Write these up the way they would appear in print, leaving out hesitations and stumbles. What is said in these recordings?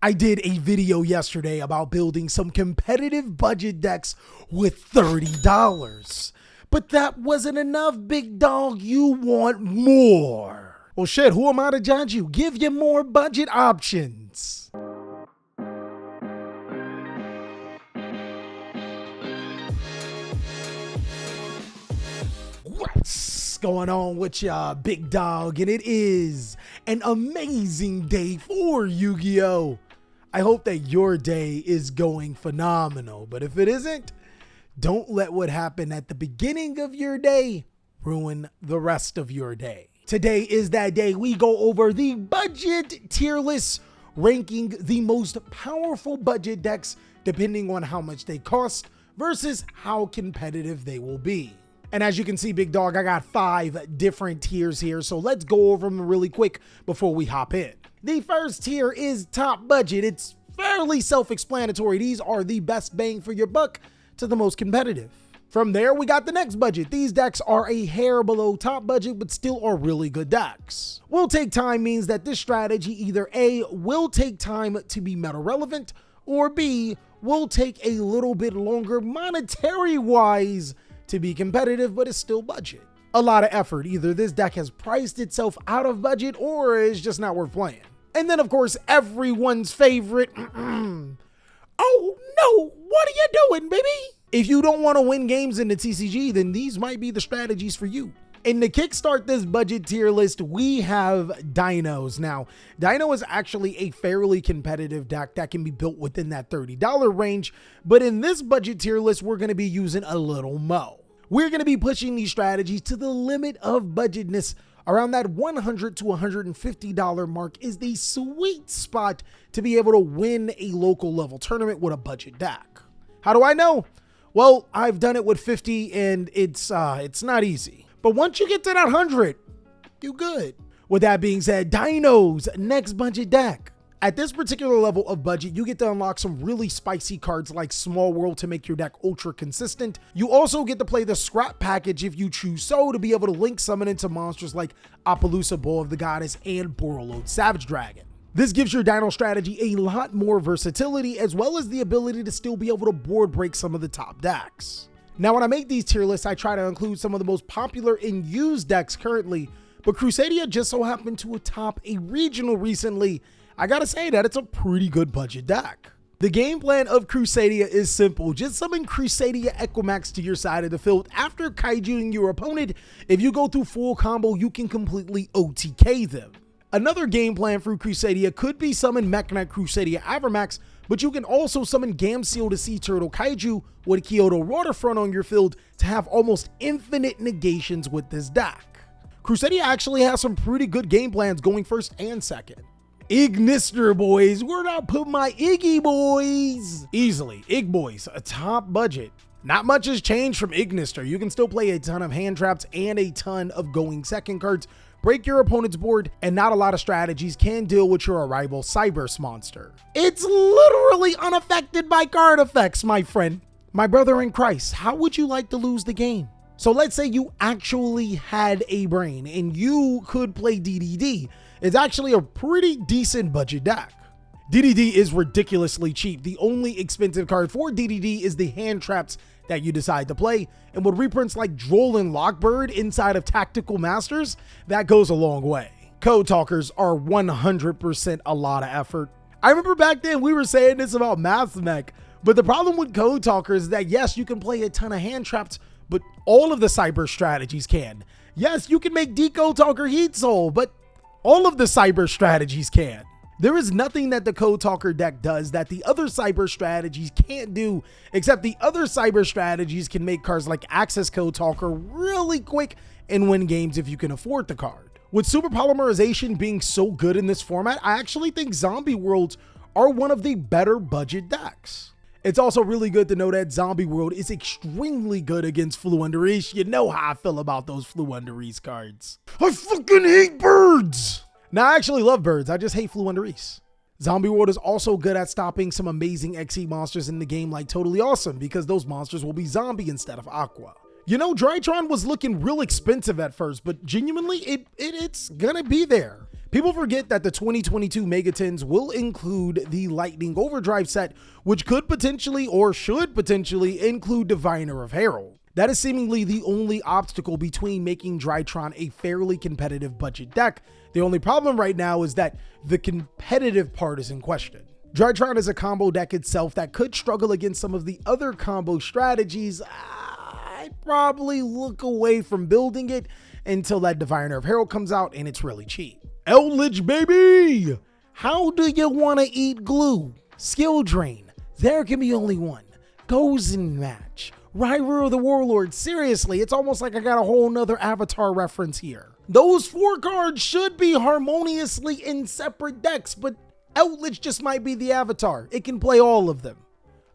I did a video yesterday about building some competitive budget decks with $30. But that wasn't enough, big dog. You want more. Well, shit, who am I to judge you? Give you more budget options. What's going on with ya, big dog? And it is an amazing day for Yu-Gi-Oh! I hope that your day is going phenomenal, but if it isn't, don't let what happened at the beginning of your day ruin the rest of your day. Today is that day we go over the budget tier list, ranking the most powerful budget decks depending on how much they cost versus how competitive they will be. And as you can see, big dog, I got 5 different tiers here, so let's go over them really quick before we hop in. The first tier is top budget. It's fairly self-explanatory. These are the best bang for your buck to the most competitive. From there, we got the next budget. These decks are a hair below top budget, but still are really good decks. Will take time means that this strategy either A, will take time to be meta relevant, or B, will take a little bit longer monetary-wise to be competitive, but it's still budget. A lot of effort. Either this deck has priced itself out of budget or is just not worth playing. And then, of course, everyone's favorite, oh no, what are you doing, baby? If you don't want to win games in the TCG, then these might be the strategies for you. And to kickstart this budget tier list, we have Dinos. Now, Dino is actually a fairly competitive deck that can be built within that $30 range, but in this budget tier list, we're going to be using a little mo. We're going to be pushing these strategies to the limit of budgetness. Around that $100 to $150 mark is the sweet spot to be able to win a local level tournament with a budget deck. How do I know? Well, I've done it with 50 and it's not easy. But once you get to that 100, you good. With that being said, Dino's next budget deck. At this particular level of budget, you get to unlock some really spicy cards like Small World to make your deck ultra consistent. You also get to play the scrap package if you choose so to be able to link summon into monsters like Appaloosa Bow of the Goddess and Borreload Savage Dragon. This gives your Dino strategy a lot more versatility as well as the ability to still be able to board break some of the top decks. Now, when I make these tier lists, I try to include some of the most popular and used decks currently, but Crusadia just so happened to top a regional recently. I gotta say that it's a pretty good budget deck. The game plan of Crusadia is simple. Just summon Crusadia Equimax to your side of the field. After kaijuing your opponent, if you go through full combo, you can completely OTK them. Another game plan for Crusadia could be summon Mech Knight Crusadia Avermax, but you can also summon Gamseel the Sea Turtle Kaiju with Kyoto Waterfront on your field to have almost infinite negations with this deck. Crusadia actually has some pretty good game plans going first and second. Ignister boys, where did I put my Iggy boys? Easily, Ig boys, a top budget. Not much has changed from Ignister. You can still play a ton of hand traps and a ton of going second cards, break your opponent's board, and not a lot of strategies can deal with your arrival Cyberse monster. It's literally unaffected by card effects, my friend. My brother in Christ, how would you like to lose the game? So let's say you actually had a brain and you could play DDD. It's actually a pretty decent budget deck. DDD is ridiculously cheap. The only expensive card for DDD is the hand traps that you decide to play, and with reprints like Droll and Lockbird inside of Tactical Masters, that goes a long way. Code talkers are 100% a lot of effort. I remember back then we were saying this about Mathmech, but the problem with code talkers is that yes, you can play a ton of hand traps, but all of the Cyberse strategies can. Yes, you can make Decode Talker Heat Soul, but all of the Cyberse strategies can. There is nothing that the Code Talker deck does that the other Cyberse strategies can't do, except the other Cyberse strategies can make cards like Access Code Talker really quick and win games if you can afford the card. With Super Polymerization being so good in this format, I actually think Zombie Worlds are one of the better budget decks. It's also really good to know that Zombie World is extremely good against Floowandereeze. You know how I feel about those Floowandereeze cards. I fucking hate birds! Now, I actually love birds. I just hate Floowandereeze. Zombie World is also good at stopping some amazing XE monsters in the game like Totally Awesome because those monsters will be zombie instead of aqua. You know, Drytron was looking real expensive at first, but genuinely, it's gonna be there. People forget that the 2022 Megatins will include the Lightning Overdrive set, which could potentially or should potentially include Diviner of Herald. That is seemingly the only obstacle between making Drytron a fairly competitive budget deck. The only problem right now is that the competitive part is in question. Drytron is a combo deck itself that could struggle against some of the other combo strategies. I'd probably look away from building it until that Diviner of Herald comes out and it's really cheap. Eldlich, baby! How do you want to eat glue? Skill drain. There can be only one. Goes in match. Rival of the Warlord. Seriously, it's almost like I got a whole nother Avatar reference here. Those 4 cards should be harmoniously in separate decks, but Eldlich just might be the Avatar. It can play all of them.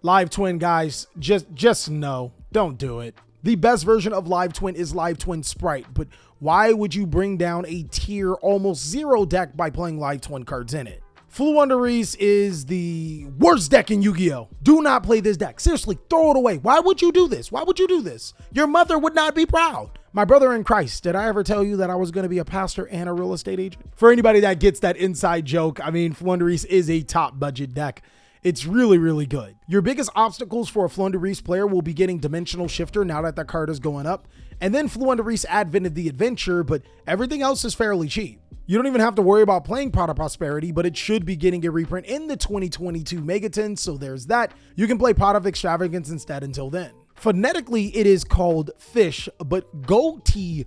Live Twin, guys, just no. Don't do it. The best version of Live Twin is Live Twin Sprite, but why would you bring down a tier almost 0 deck by playing Live Twin cards in it? Floowandereeze is the worst deck in Yu-Gi-Oh! Do not play this deck. Seriously, throw it away. Why would you do this? Why would you do this? Your mother would not be proud. My brother in Christ, did I ever tell you that I was going to be a pastor and a real estate agent? For anybody that gets that inside joke, I mean, Floowandereeze is a top budget deck. It's really, really good. Your biggest obstacles for a Floowandereeze player will be getting Dimensional Shifter now that that card is going up, and then Floowandereeze Advent of the Adventure, but everything else is fairly cheap. You don't even have to worry about playing Pot of Prosperity, but it should be getting a reprint in the 2022 Megaton, so there's that. You can play Pot of Extravagance instead until then. Phonetically, it is called Fish, but Goatee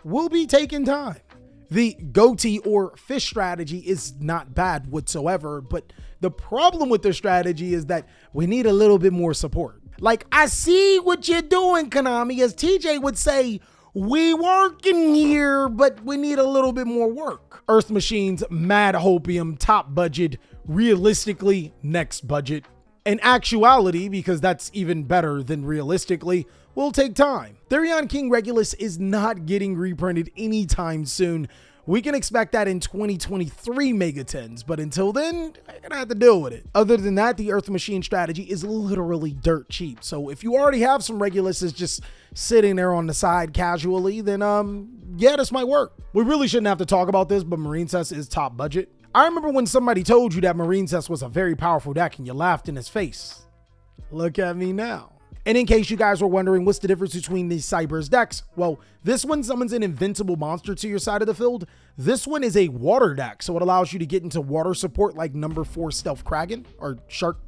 will be taking time. The Goatee or Fish strategy is not bad whatsoever, but the problem with the strategy is that we need a little bit more support. Like, I see what you're doing, Konami, as TJ would say, we working here, but we need a little bit more work. Earth Machines, Mad Hopium, top budget, realistically, next budget. In actuality, because that's even better than realistically, will take time. Therion King Regulus is not getting reprinted anytime soon. We can expect that in 2023 Megatens, but until then, I'm gonna have to deal with it. Other than that, the Earth Machine strategy is literally dirt cheap. So if you already have some Reguluses just sitting there on the side casually, then yeah, this might work. We really shouldn't have to talk about this, but Marincess is top budget. I remember when somebody told you that Marincess was a very powerful deck and you laughed in his face. Look at me now. And in case you guys were wondering what's the difference between these Cyberse decks, well, this one summons an invincible monster to your side of the field. This one is a water deck, so it allows you to get into water support like number 4 Stealth Kraken or Shark.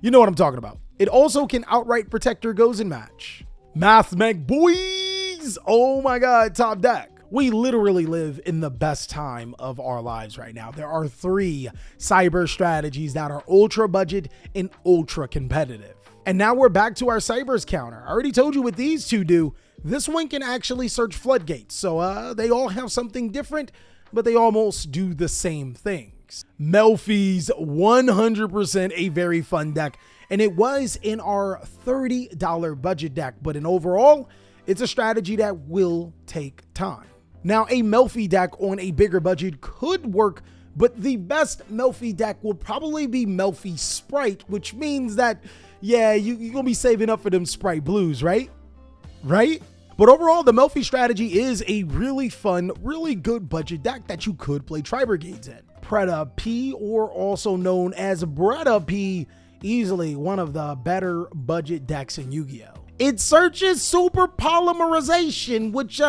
You know what I'm talking about. It also can outright protect your goes in match. Mathmech boys! Oh my god, top deck. We literally live in the best time of our lives right now. There are 3 Cyberse strategies that are ultra budget and ultra competitive. And now we're back to our Cyberse counter. I already told you what these 2 do. This one can actually search floodgates. So they all have something different, but they almost do the same things. Melfy's 100% a very fun deck. And it was in our $30 budget deck, but in overall, it's a strategy that will take time. Now, a Melfy deck on a bigger budget could work, but the best Melfy deck will probably be Melfy Sprite, which means that, yeah, you're gonna be saving up for them Sprite blues, right? Right? But overall, the Melfy strategy is a really fun, really good budget deck that you could play Tri-Brigades in. Preda P, or also known as Breda P, easily one of the better budget decks in Yu-Gi-Oh! It searches super polymerization, which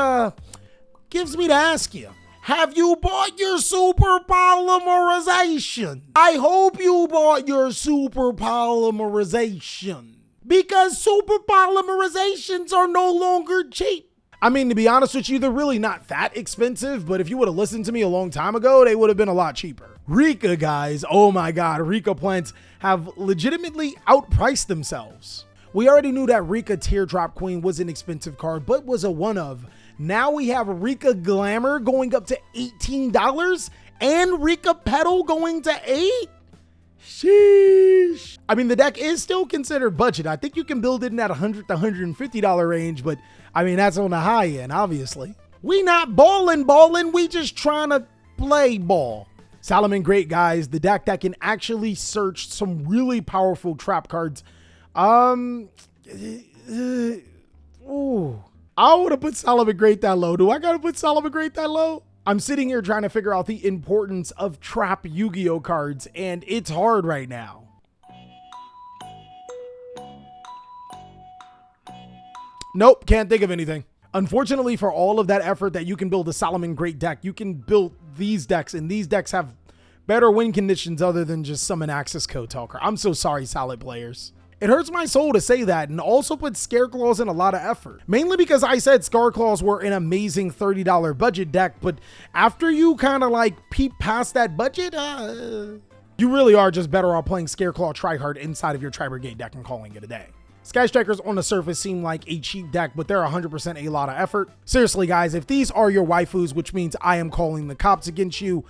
gives me to ask you, have you bought your super polymerization? I hope you bought your super polymerization, because super polymerizations are no longer cheap. I mean, to be honest with you, they're really not that expensive, but if you would have listened to me a long time ago, they would have been a lot cheaper. Rika, guys, oh my god, Rika plants have legitimately outpriced themselves. We already knew that Rika Teardrop Queen was an expensive card, but was a one of. Now we have Rika Glamour going up to $18 and Rika Petal going to $8. Sheesh. I mean, the deck is still considered budget. I think you can build it in that $100 to $150 range, but I mean, that's on the high end, obviously. We not balling, we just trying to play ball. Salamangreat, guys, the deck that can actually search some really powerful trap cards. Ooh. I would have put Salamangreat that low. Do I gotta put Salamangreat that low? I'm sitting here trying to figure out the importance of trap Yu-Gi-Oh cards, and it's hard right now. Nope, can't think of anything. Unfortunately, for all of that effort that you can build a Salamangreat deck, you can build these decks, and these decks have better win conditions other than just summon Axis Code Talker. I'm so sorry, Salad players. It hurts my soul to say that, and also put Scareclaws in a lot of effort. Mainly because I said Scareclaws were an amazing $30 budget deck, but after you kind of like peep past that budget, you really are just better off playing Scareclaw Tryhard inside of your Tri-Brigade deck and calling it a day. Sky Strikers on the surface seem like a cheap deck, but they're 100% a lot of effort. Seriously, guys, if these are your waifus, which means I am calling the cops against you,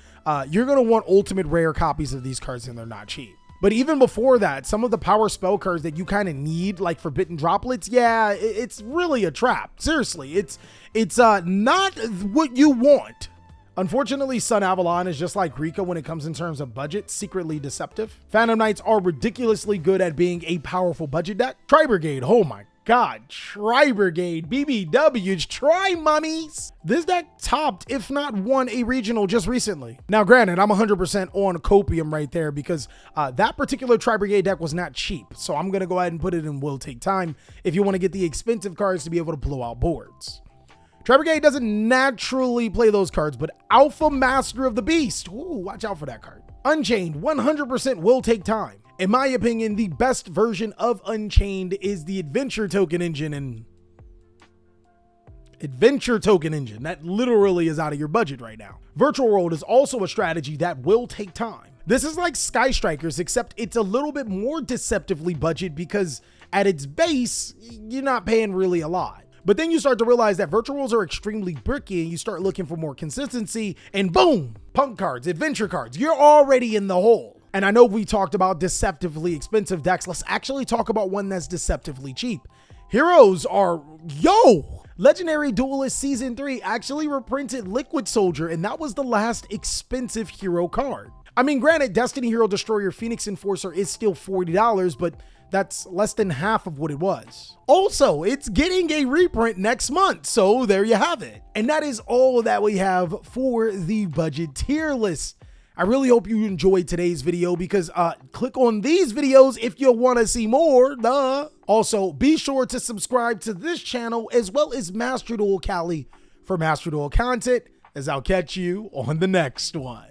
you're going to want ultimate rare copies of these cards, and they're not cheap. But even before that, some of the power spell cards that you kind of need, like Forbidden Droplets, yeah, it's really a trap. Seriously, it's not what you want. Unfortunately, Sunavalon is just like Rika when it comes in terms of budget, secretly deceptive. Phantom Knights are ridiculously good at being a powerful budget deck. Tri-Brigade, oh my God, Tri-Brigade, BBWs, Tri-Mummies. This deck topped, if not won, a regional just recently. Now, granted, I'm 100% on Copium right there because that particular Tri-Brigade deck was not cheap. So I'm going to go ahead and put it in Will Take Time if you want to get the expensive cards to be able to blow out boards. Tri-Brigade doesn't naturally play those cards, but Alpha Master of the Beast, ooh, watch out for that card. Unchained, 100% Will Take Time. In my opinion, the best version of Unchained is the Adventure Token Engine, and Adventure Token Engine, that literally is out of your budget right now. Virtual World is also a strategy that will take time. This is like Sky Strikers, except it's a little bit more deceptively budget because at its base, you're not paying really a lot. But then you start to realize that virtual worlds are extremely bricky and you start looking for more consistency and boom, punk cards, adventure cards, you're already in the hole. And I know we talked about deceptively expensive decks. Let's actually talk about one that's deceptively cheap. Heroes are, Legendary Duelist Season 3 actually reprinted Liquid Soldier, and that was the last expensive hero card. I mean, granted, Destiny Hero Destroyer Phoenix Enforcer is still $40, but that's less than half of what it was. Also, it's getting a reprint next month, so there you have it. And that is all that we have for the budget tier list. I really hope you enjoyed today's video because click on these videos if you want to see more, duh. Also, be sure to subscribe to this channel as well as Master Duel Cali for Master Duel content, as I'll catch you on the next one.